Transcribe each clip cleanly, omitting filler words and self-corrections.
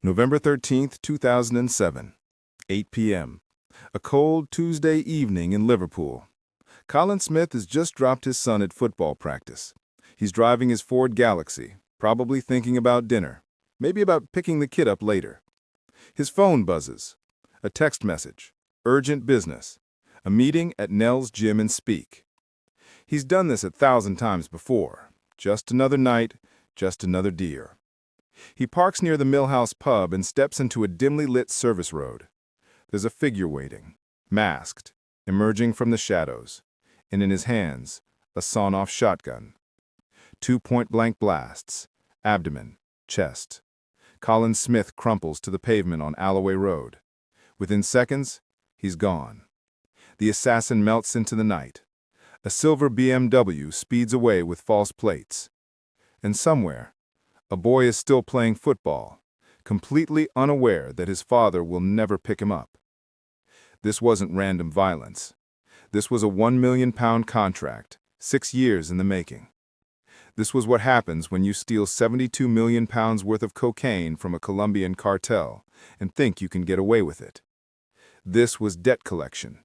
November 13th, 2007, 8 p.m. A cold Tuesday evening in Liverpool. Colin Smith has just dropped his son at football practice. He's driving his Ford Galaxy, probably thinking about dinner, maybe about picking the kid up later. His phone buzzes. A text message. Urgent business. A meeting at Nell's gym in Speak. He's done this 1,000 times before. Just another night, just another deer. He parks near the Millhouse pub and steps into a dimly lit service road. There's a figure waiting, masked, emerging from the shadows, and in his hands, a sawn-off shotgun. 2 point-blank blasts, abdomen, chest. Colin Smith crumples to the pavement on Alloway Road. Within seconds, he's gone. The assassin melts into the night. A silver BMW speeds away with false plates. And somewhere, a boy is still playing football, completely unaware that his father will never pick him up. This wasn't random violence. This was a £1 million contract, 6 years in the making. This was what happens when you steal £72 million worth of cocaine from a Colombian cartel and think you can get away with it. This was debt collection.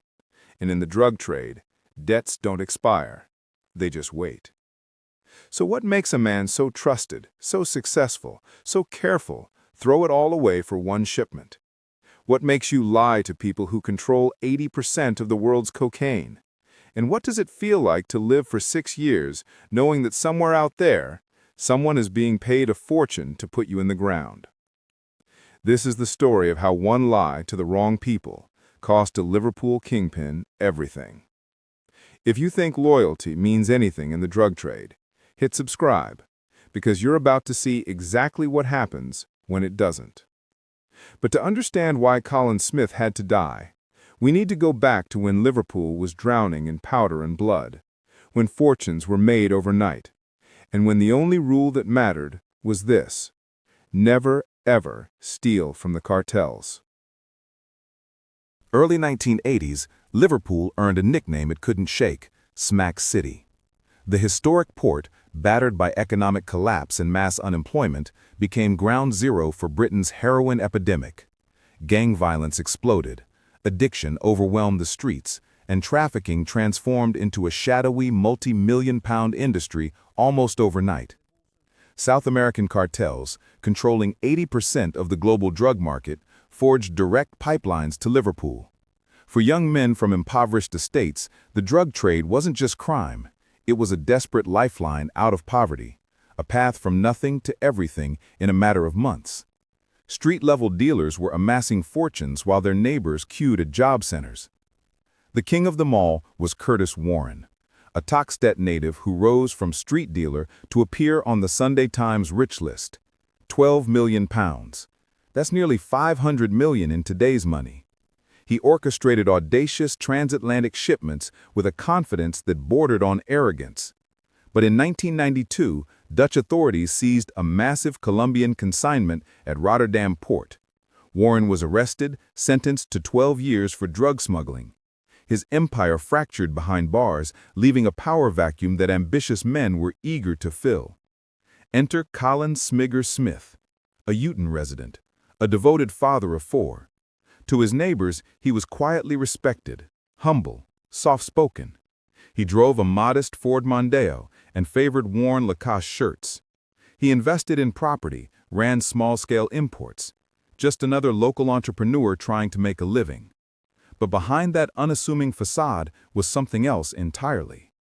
And in the drug trade, debts don't expire. They just wait. So what makes a man so trusted, so successful, so careful, throw it all away for one shipment? What makes you lie to people who control 80% of the world's cocaine? And what does it feel like to live for 6 years knowing that somewhere out there, someone is being paid a fortune to put you in the ground? This is the story of how one lie to the wrong people cost a Liverpool Kingpin everything. If you think loyalty means anything in the drug trade, hit subscribe, because you're about to see exactly what happens when it doesn't. But to understand why Colin Smith had to die, we need to go back to when Liverpool was drowning in powder and blood, when fortunes were made overnight, and when the only rule that mattered was this: never, ever steal from the cartels. Early 1980s, Liverpool earned a nickname it couldn't shake: Smack City. The historic port, battered by economic collapse and mass unemployment, became ground zero for Britain's heroin epidemic. Gang violence exploded, addiction overwhelmed the streets, and trafficking transformed into a shadowy multi-million-pound industry almost overnight. South American cartels, controlling 80% of the global drug market, forged direct pipelines to Liverpool. For young men from impoverished estates, the drug trade wasn't just crime. It was a desperate lifeline out of poverty, a path from nothing to everything in a matter of months. Street-level dealers were amassing fortunes while their neighbors queued at job centers. The king of them all was Curtis Warren, a Toxteth native who rose from street dealer to appear on the Sunday Times rich list. £12 million. That's nearly $500 million in today's money. He orchestrated audacious transatlantic shipments with a confidence that bordered on arrogance. But in 1992, Dutch authorities seized a massive Colombian consignment at Rotterdam port. Warren was arrested, sentenced to 12 years for drug smuggling. His empire fractured behind bars, leaving a power vacuum that ambitious men were eager to fill. Enter Colin Smith, a Uton resident, a devoted father of 4. To his neighbors, he was quietly respected, humble, soft-spoken. He drove a modest Ford Mondeo and favored worn Lacoste shirts. He invested in property, ran small-scale imports. Just another local entrepreneur trying to make a living. But behind that unassuming facade was something else entirely.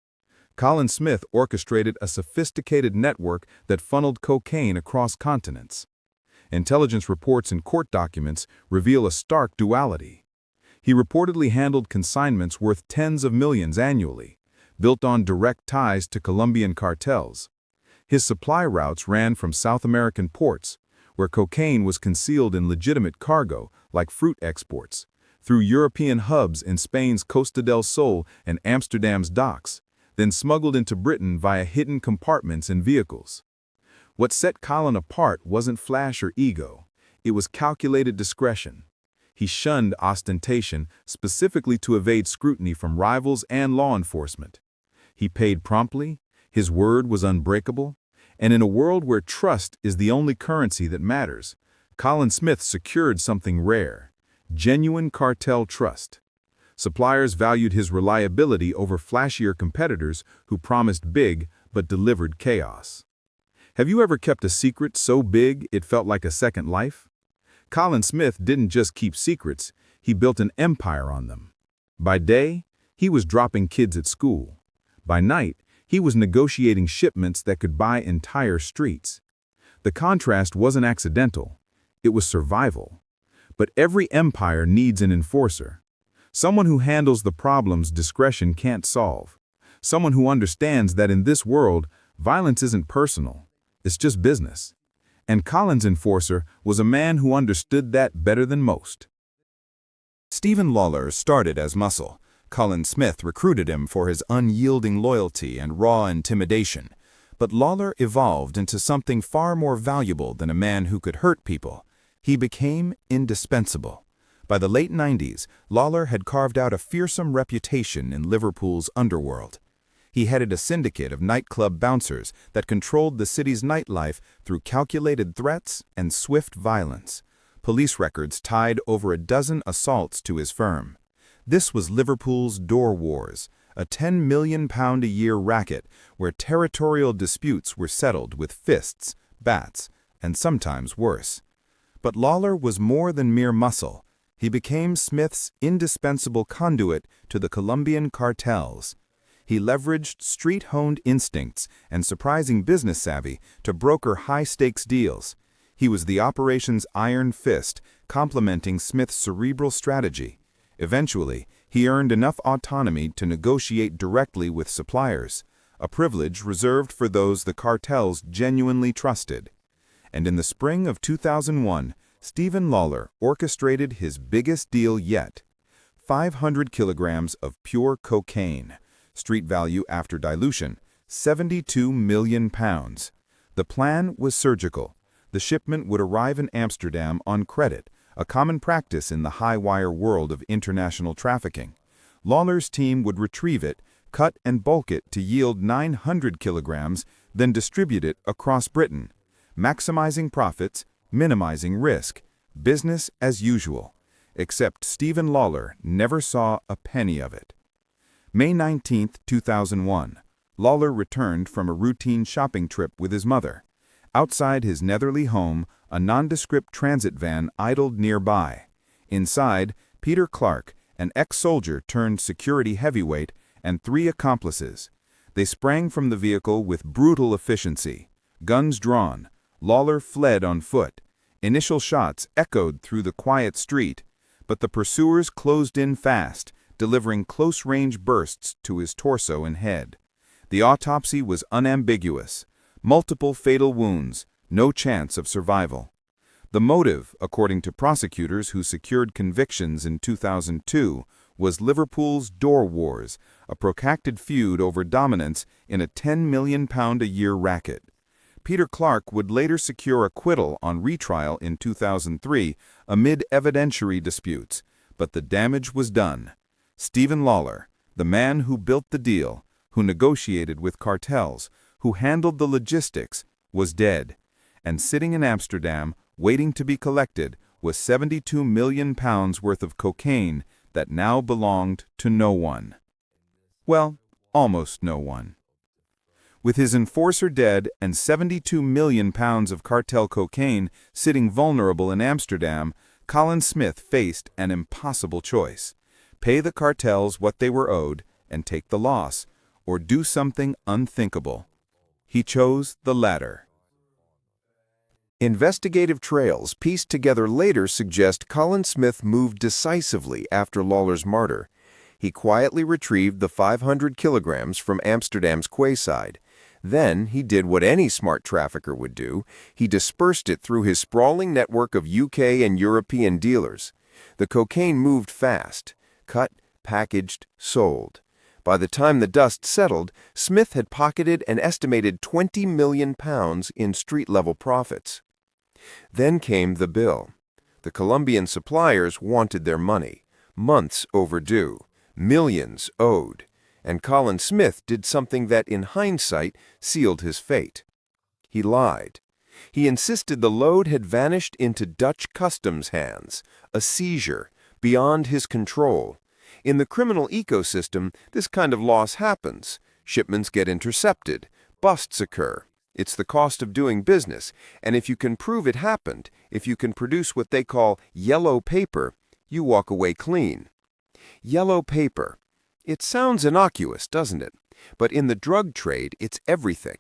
Colin Smith orchestrated a sophisticated network that funneled cocaine across continents. Intelligence reports and court documents reveal a stark duality. He reportedly handled consignments worth tens of millions annually, built on direct ties to Colombian cartels. His supply routes ran from South American ports, where cocaine was concealed in legitimate cargo, like fruit exports, through European hubs in Spain's Costa del Sol and Amsterdam's docks, then smuggled into Britain via hidden compartments in vehicles. What set Colin apart wasn't flash or ego. It was calculated discretion. He shunned ostentation specifically to evade scrutiny from rivals and law enforcement. He paid promptly, his word was unbreakable, and in a world where trust is the only currency that matters, Colin Smith secured something rare: genuine cartel trust. Suppliers valued his reliability over flashier competitors who promised big but delivered chaos. Have you ever kept a secret so big it felt like a second life? Colin Smith didn't just keep secrets, he built an empire on them. By day, he was dropping kids at school. By night, he was negotiating shipments that could buy entire streets. The contrast wasn't accidental, it was survival. But every empire needs an enforcer. Someone who handles the problems discretion can't solve. Someone who understands that in this world, violence isn't personal, it's just business. And Colin's enforcer was a man who understood that better than most. Stephen Lawler started as muscle. Colin Smith recruited him for his unyielding loyalty and raw intimidation. But Lawler evolved into something far more valuable than a man who could hurt people. He became indispensable. By the late 90s, Lawler had carved out a fearsome reputation in Liverpool's underworld. He headed a syndicate of nightclub bouncers that controlled the city's nightlife through calculated threats and swift violence. Police records tied over a dozen assaults to his firm. This was Liverpool's Door Wars, a £10 million a year racket where territorial disputes were settled with fists, bats, and sometimes worse. But Lawler was more than mere muscle. He became Smith's indispensable conduit to the Colombian cartels. He leveraged street-honed instincts and surprising business savvy to broker high-stakes deals. He was the operation's iron fist, complementing Smith's cerebral strategy. Eventually, he earned enough autonomy to negotiate directly with suppliers, a privilege reserved for those the cartels genuinely trusted. And in the spring of 2001, Stephen Lawler orchestrated his biggest deal yet: 500 kilograms of pure cocaine. Street value after dilution, £72 million. The plan was surgical. The shipment would arrive in Amsterdam on credit, a common practice in the high-wire world of international trafficking. Lawler's team would retrieve it, cut and bulk it to yield 900 kilograms, then distribute it across Britain, maximizing profits, minimizing risk, business as usual. Except Stephen Lawler never saw a penny of it. May 19, 2001, Lawler returned from a routine shopping trip with his mother. Outside his Netherly home, a nondescript transit van idled nearby. Inside, Peter Clark, an ex-soldier turned security heavyweight, and 3 accomplices. They sprang from the vehicle with brutal efficiency. Guns drawn, Lawler fled on foot. Initial shots echoed through the quiet street, but the pursuers closed in fast, delivering close-range bursts to his torso and head. The autopsy was unambiguous: multiple fatal wounds, no chance of survival. The motive, according to prosecutors who secured convictions in 2002, was Liverpool's Door Wars, a protracted feud over dominance in a £10 million a year racket. Peter Clark would later secure acquittal on retrial in 2003 amid evidentiary disputes, but the damage was done. Stephen Lawler, the man who built the deal, who negotiated with cartels, who handled the logistics, was dead. And sitting in Amsterdam, waiting to be collected, was £72 million worth of cocaine that now belonged to no one. Well, almost no one. With his enforcer dead and £72 million of cartel cocaine sitting vulnerable in Amsterdam, Colin Smith faced an impossible choice: pay the cartels what they were owed and take the loss, or do something unthinkable. He chose the latter. Investigative trails pieced together later suggest Colin Smith moved decisively after Lawler's murder. He quietly retrieved the 500 kilograms from Amsterdam's quayside. Then he did what any smart trafficker would do: he dispersed it through his sprawling network of UK and European dealers. The cocaine moved fast: cut, packaged, sold. By the time the dust settled, Smith had pocketed an estimated £20 million in street-level profits. Then came the bill. The Colombian suppliers wanted their money, months overdue, millions owed, and Colin Smith did something that, in hindsight, sealed his fate. He lied. He insisted the load had vanished into Dutch customs hands, a seizure, beyond his control. In the criminal ecosystem, this kind of loss happens. Shipments get intercepted, busts occur. It's the cost of doing business, and if you can prove it happened, if you can produce what they call yellow paper, you walk away clean. Yellow paper. It sounds innocuous, doesn't it? But in the drug trade, it's everything.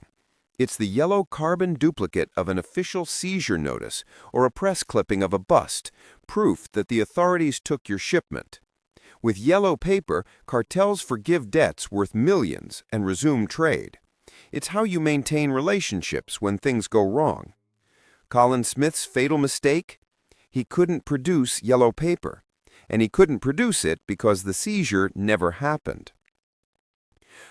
It's the yellow carbon duplicate of an official seizure notice or a press clipping of a bust, proof that the authorities took your shipment. With yellow paper, cartels forgive debts worth millions and resume trade. It's how you maintain relationships when things go wrong. Colin Smith's fatal mistake? He couldn't produce yellow paper, and he couldn't produce it because the seizure never happened.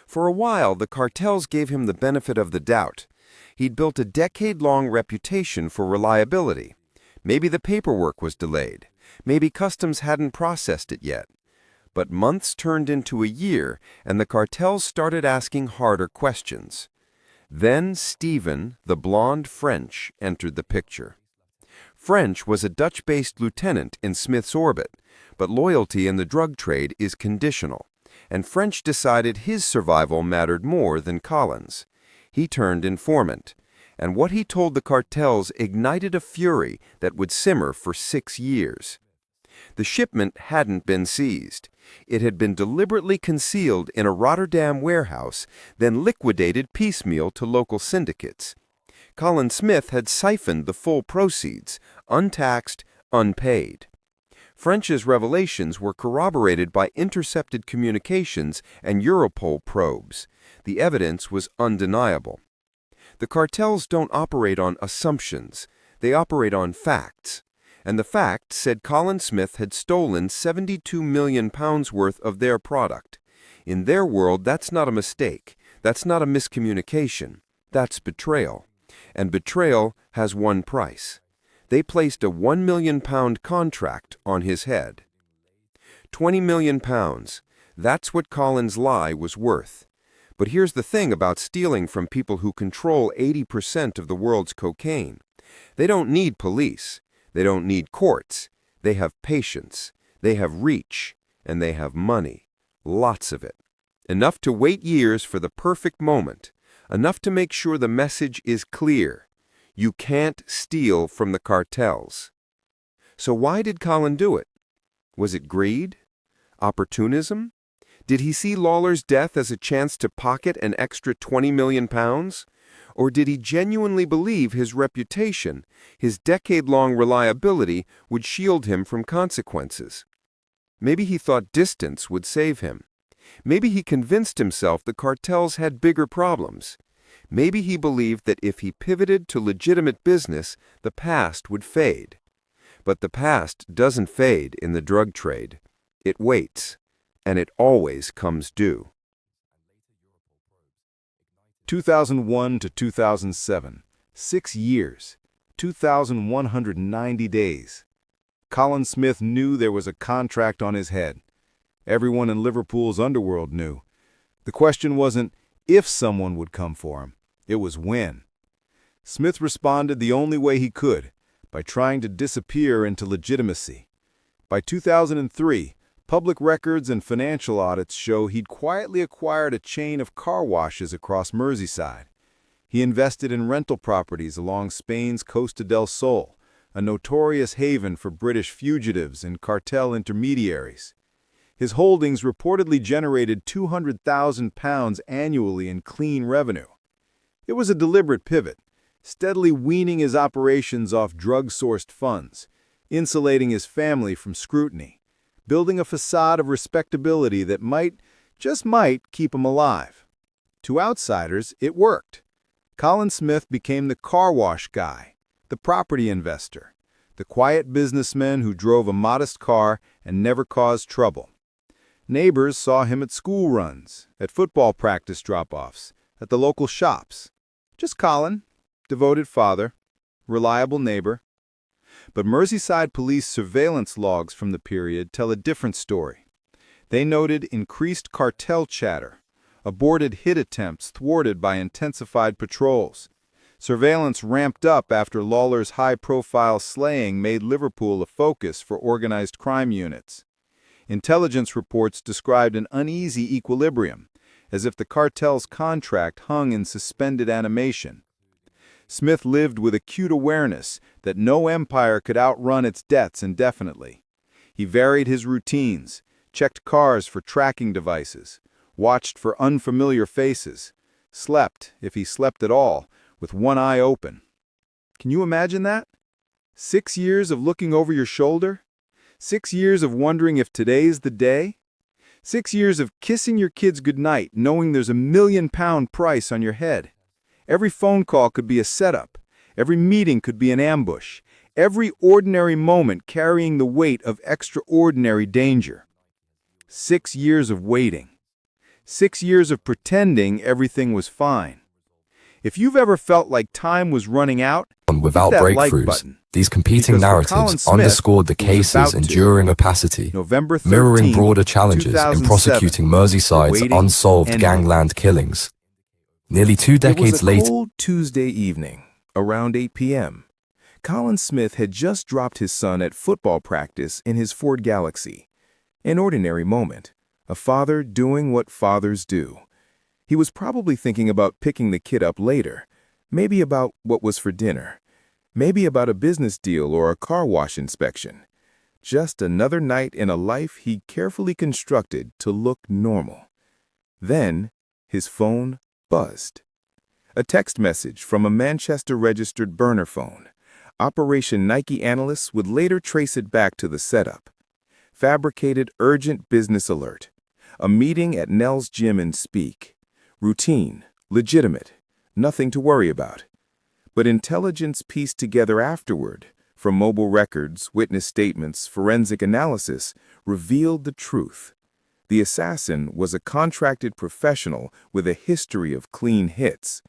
For a while, the cartels gave him the benefit of the doubt. He'd built a decade-long reputation for reliability. Maybe the paperwork was delayed. Maybe customs hadn't processed it yet. But months turned into a year, and the cartels started asking harder questions. Then Stephen, the blonde French, entered the picture. French was a Dutch-based lieutenant in Smith's orbit, but loyalty in the drug trade is conditional, and French decided his survival mattered more than Colin's. He turned informant, and what he told the cartels ignited a fury that would simmer for 6 years. The shipment hadn't been seized. It had been deliberately concealed in a Rotterdam warehouse, then liquidated piecemeal to local syndicates. Colin Smith had siphoned the full proceeds, untaxed, unpaid. French's revelations were corroborated by intercepted communications and Europol probes. The evidence was undeniable. The cartels don't operate on assumptions. They operate on facts. And the fact said Colin Smith had stolen £72 million worth of their product. In their world, that's not a mistake. That's not a miscommunication. That's betrayal. And betrayal has one price. They placed a £1 million contract on his head. £20 million. That's what Colin's lie was worth. But here's the thing about stealing from people who control 80% of the world's cocaine. They don't need police. They don't need courts. They have patience. They have reach. And they have money. Lots of it. Enough to wait years for the perfect moment. Enough to make sure the message is clear. You can't steal from the cartels. So why did Colin do it? Was it greed? Opportunism? Did he see Lawler's death as a chance to pocket an extra £20 million? Or did he genuinely believe his reputation, his decade-long reliability, would shield him from consequences? Maybe he thought distance would save him. Maybe he convinced himself the cartels had bigger problems. Maybe he believed that if he pivoted to legitimate business, the past would fade. But the past doesn't fade in the drug trade. It waits, and it always comes due. 2001 to 2007, 6 years, 2,190 days. Colin Smith knew there was a contract on his head. Everyone in Liverpool's underworld knew. The question wasn't if someone would come for him, it was when. Smith responded the only way he could, by trying to disappear into legitimacy. By 2003, public records and financial audits show he'd quietly acquired a chain of car washes across Merseyside. He invested in rental properties along Spain's Costa del Sol, a notorious haven for British fugitives and cartel intermediaries. His holdings reportedly generated £200,000 annually in clean revenue. It was a deliberate pivot, steadily weaning his operations off drug-sourced funds, insulating his family from scrutiny, building a facade of respectability that might, just might, keep him alive. To outsiders, it worked. Colin Smith became the car wash guy, the property investor, the quiet businessman who drove a modest car and never caused trouble. Neighbors saw him at school runs, at football practice drop-offs, at the local shops. Just Colin, devoted father, reliable neighbor. But Merseyside police surveillance logs from the period tell a different story. They noted increased cartel chatter, aborted hit attempts thwarted by intensified patrols. Surveillance ramped up after Lawler's high-profile slaying made Liverpool a focus for organized crime units. Intelligence reports described an uneasy equilibrium, as if the cartel's contract hung in suspended animation. Smith lived with acute awareness that no empire could outrun its debts indefinitely. He varied his routines, checked cars for tracking devices, watched for unfamiliar faces, slept, if he slept at all, with one eye open. Can you imagine that? 6 years of looking over your shoulder? 6 years of wondering if today's the day? 6 years of kissing your kids goodnight knowing there's £1 million price on your head. Every phone call could be a setup. Every meeting could be an ambush. Every ordinary moment carrying the weight of extraordinary danger. 6 years of waiting. 6 years of pretending everything was fine. If you've ever felt like time was running out, without hit that like breakthroughs, button. these competing Because for Colin narratives Smith, underscored the who was case's about to, enduring opacity, November 13, mirroring broader challenges in 2007, prosecuting Merseyside's waiting unsolved ended. gangland killings. Nearly 2 It was decades a later, cold Tuesday evening, around 8 p.m. Colin Smith had just dropped his son at football practice in his Ford Galaxy. An ordinary moment, a father doing what fathers do. He was probably thinking about picking the kid up later, maybe about what was for dinner, maybe about a business deal or a car wash inspection. Just another night in a life he carefully constructed to look normal. Then, his phone buzzed. A text message from a Manchester-registered burner phone. Operation Nike analysts would later trace it back to the setup. Fabricated urgent business alert. A meeting at Nell's gym in Speak. Routine, legitimate, nothing to worry about. But intelligence pieced together afterward, from mobile records, witness statements, forensic analysis, revealed the truth. The assassin was a contracted professional with a history of clean hits.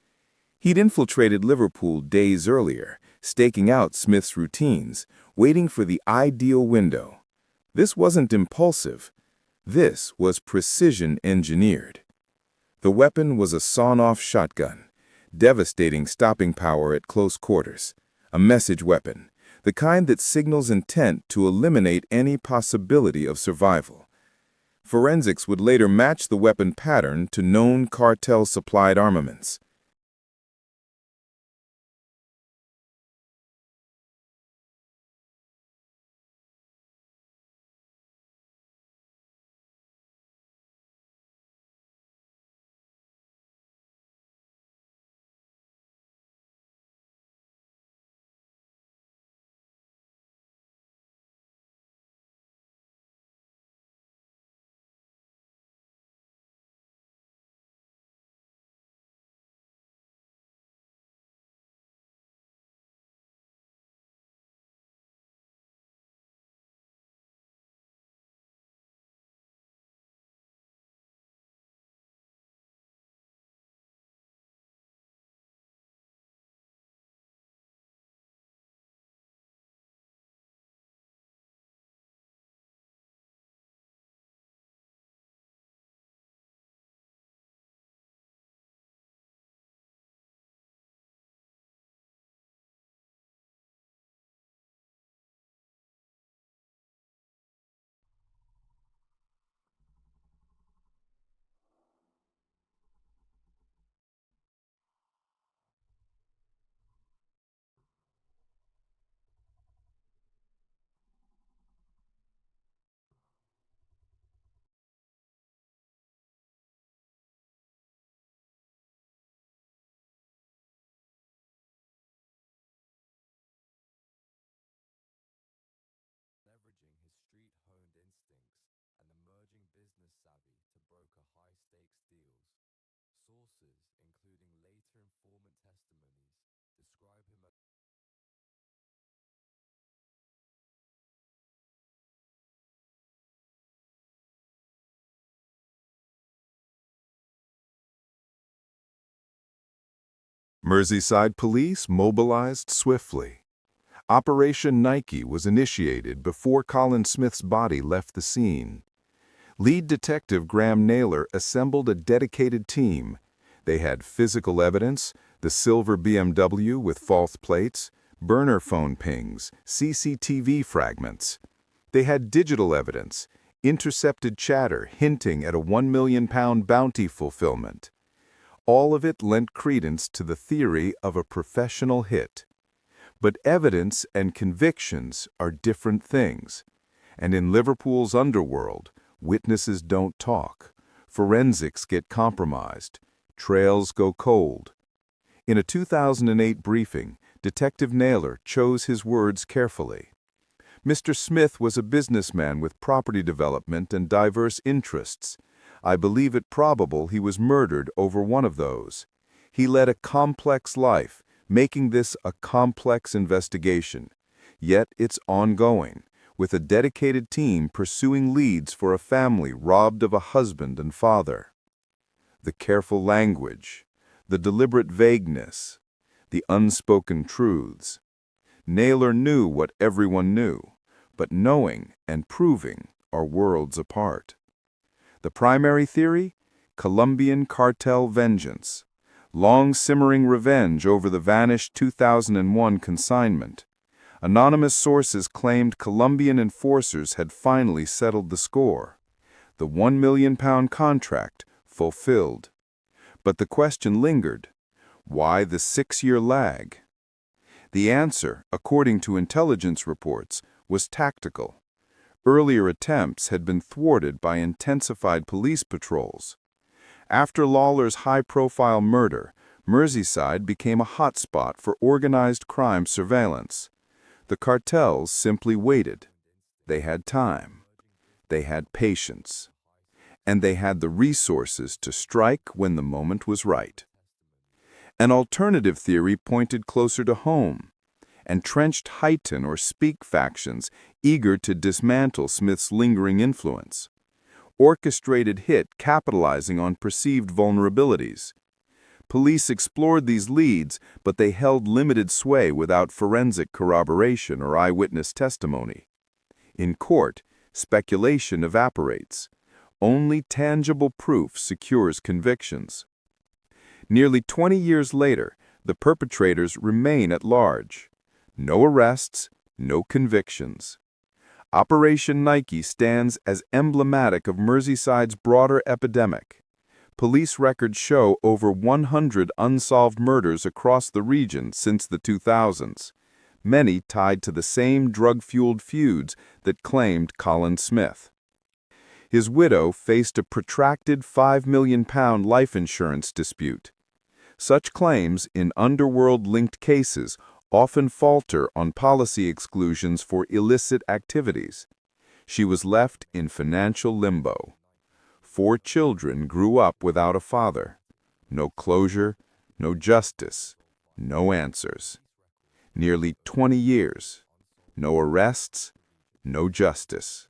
He'd infiltrated Liverpool days earlier, staking out Smith's routines, waiting for the ideal window. This wasn't impulsive. This was precision engineered. The weapon was a sawn-off shotgun, devastating stopping power at close quarters, a message weapon, the kind that signals intent to eliminate any possibility of survival. Forensics would later match the weapon pattern to known cartel-supplied armaments. leveraging his street-honed instincts and emerging business savvy to broker high-stakes deals. Sources, including later informant testimonies, describe him as Merseyside police mobilized swiftly. Operation Nike was initiated before Colin Smith's body left the scene. Lead detective Graham Naylor assembled a dedicated team. They had physical evidence, The silver BMW with false plates, burner phone pings, CCTV fragments. They had digital evidence, intercepted chatter hinting at a £1 million bounty fulfillment. All of it lent credence to the theory of a professional hit. But evidence and convictions are different things. And in Liverpool's underworld, witnesses don't talk. Forensics get compromised. Trails go cold. In a 2008 briefing, Detective Naylor chose his words carefully. Mr. Smith was a businessman with property development and diverse interests. I believe it probable he was murdered over one of those. He led a complex life, making this a complex investigation. Yet it's ongoing, with a dedicated team pursuing leads for a family robbed of a husband and father. The careful language, the deliberate vagueness, the unspoken truths. Naylor knew what everyone knew, but knowing and proving are worlds apart. The primary theory? Colombian Cartel vengeance. Long-simmering revenge over the vanished 2001 consignment. Anonymous sources claimed Colombian enforcers had finally settled the score. The £1 million contract fulfilled. But the question lingered. Why the 6-year lag? The answer, according to intelligence reports, was tactical. Earlier attempts had been thwarted by intensified police patrols. After Lawler's high-profile murder, Merseyside became a hotspot for organized crime surveillance. The cartels simply waited. They had time. They had patience. And they had the resources to strike when the moment was right. An alternative theory pointed closer to home. Entrenched Highton or Speak factions eager to dismantle Smith's lingering influence. Orchestrated hit capitalizing on perceived vulnerabilities. Police explored these leads, but they held limited sway without forensic corroboration or eyewitness testimony. In court, speculation evaporates. Only tangible proof secures convictions. Nearly 20 years later, the perpetrators remain at large. No arrests, no convictions. Operation Nike stands as emblematic of Merseyside's broader epidemic. Police records show over 100 unsolved murders across the region since the 2000s, many tied to the same drug-fueled feuds that claimed Colin Smith. His widow faced a protracted £5 million life insurance dispute. Such claims in underworld-linked cases often falter on policy exclusions for illicit activities. She was left in financial limbo. 4 children grew up without a father. No closure, no justice, no answers. Nearly 20 years. No arrests, no justice.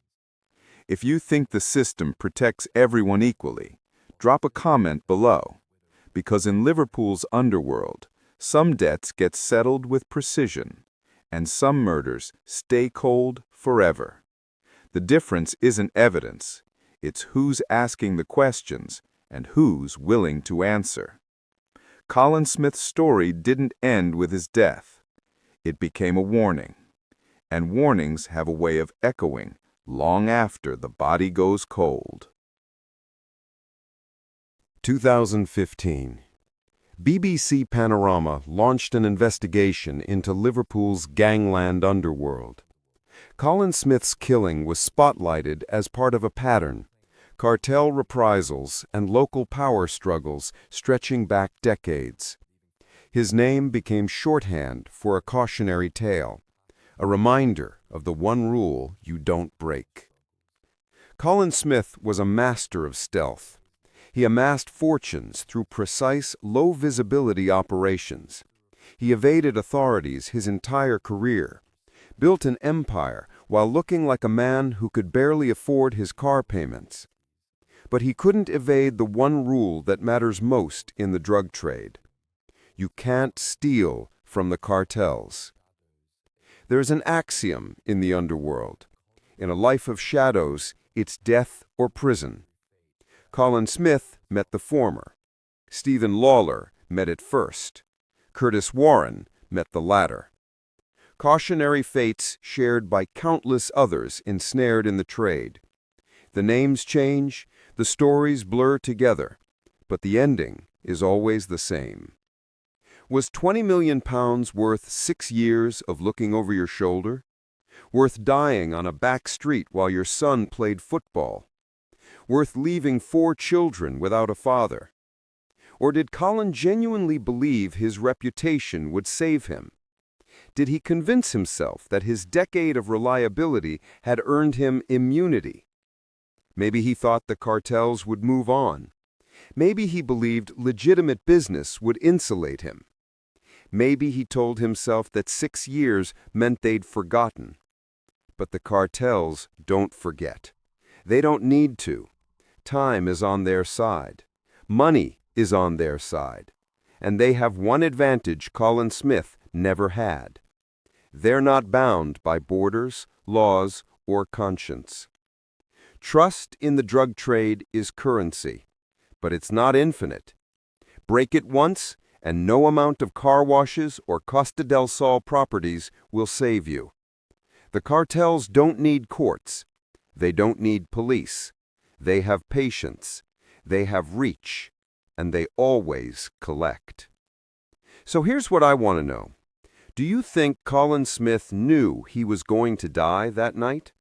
If you think the system protects everyone equally, drop a comment below. Because in Liverpool's underworld, some debts get settled with precision, and some murders stay cold forever. The difference isn't evidence, it's who's asking the questions and who's willing to answer. Colin Smith's story didn't end with his death. It became a warning, and warnings have a way of echoing long after the body goes cold. 2015. BBC Panorama launched an investigation into Liverpool's Gangland underworld. Colin Smith's killing was spotlighted as part of a pattern, cartel reprisals and local power struggles stretching back decades. His name became shorthand for a cautionary tale, a reminder of the one rule you don't break. Colin Smith was a master of stealth. He amassed fortunes through precise, low-visibility operations. He evaded authorities his entire career, built an empire while looking like a man who could barely afford his car payments. But he couldn't evade the one rule that matters most in the drug trade. You can't steal from the cartels. There's an axiom in the underworld. In a life of shadows, it's death or prison. Colin Smith met the former. Stephen Lawler met it first. Curtis Warren met the latter. Cautionary fates shared by countless others ensnared in the trade. The names change, the stories blur together, but the ending is always the same. Was £20 million worth 6 years of looking over your shoulder? Worth dying on a back street while your son played football? Worth leaving 4 children without a father? Or did Colin genuinely believe his reputation would save him? Did he convince himself that his decade of reliability had earned him immunity? Maybe he thought the cartels would move on. Maybe he believed legitimate business would insulate him. Maybe he told himself that 6 years meant they'd forgotten. But the cartels don't forget. They don't need to. Time is on their side. Money is on their side. And they have one advantage Colin Smith never had. They're not bound by borders, laws, or conscience. Trust in the drug trade is currency, but it's not infinite. Break it once, and no amount of car washes or Costa del Sol properties will save you. The cartels don't need courts. They don't need police. They have patience. They have reach. And they always collect. So here's what I want to know. Do you think Colin Smith knew he was going to die that night?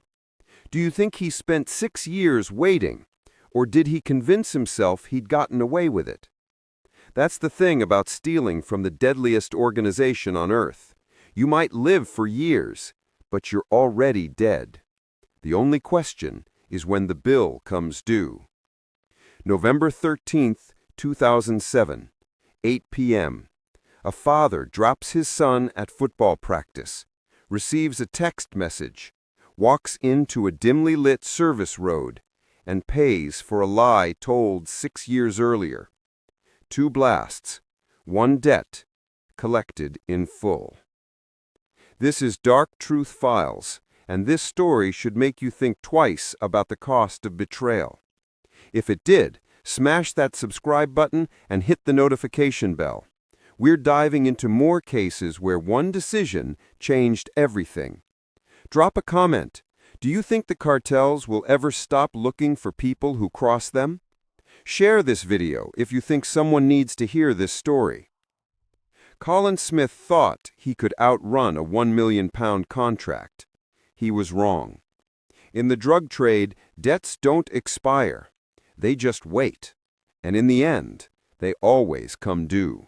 Do you think he spent 6 years waiting, or did he convince himself he'd gotten away with it? That's the thing about stealing from the deadliest organization on earth. You might live for years, but you're already dead. The only question is when the bill comes due. November 13th, 2007, 8 p.m. A father drops his son at football practice, receives a text message, walks into a dimly lit service road, and pays for a lie told 6 years earlier. 2 blasts, 1 debt, collected in full. This is Dark Truth Files, and this story should make you think twice about the cost of betrayal. If it did, smash that subscribe button and hit the notification bell. We're diving into more cases where one decision changed everything. Drop a comment. Do you think the cartels will ever stop looking for people who cross them? Share this video if you think someone needs to hear this story. Colin Smith thought he could outrun a £1 million contract. He was wrong. In the drug trade, debts don't expire. They just wait. And in the end, they always come due.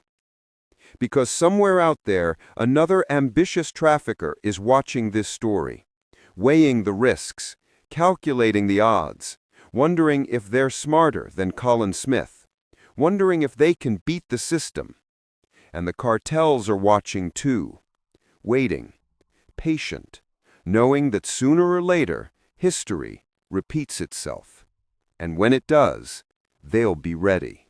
Because somewhere out there, another ambitious trafficker is watching this story, weighing the risks, calculating the odds, wondering if they're smarter than Colin Smith, wondering if they can beat the system. And the cartels are watching too, waiting, patient, knowing that sooner or later, history repeats itself. And when it does, they'll be ready.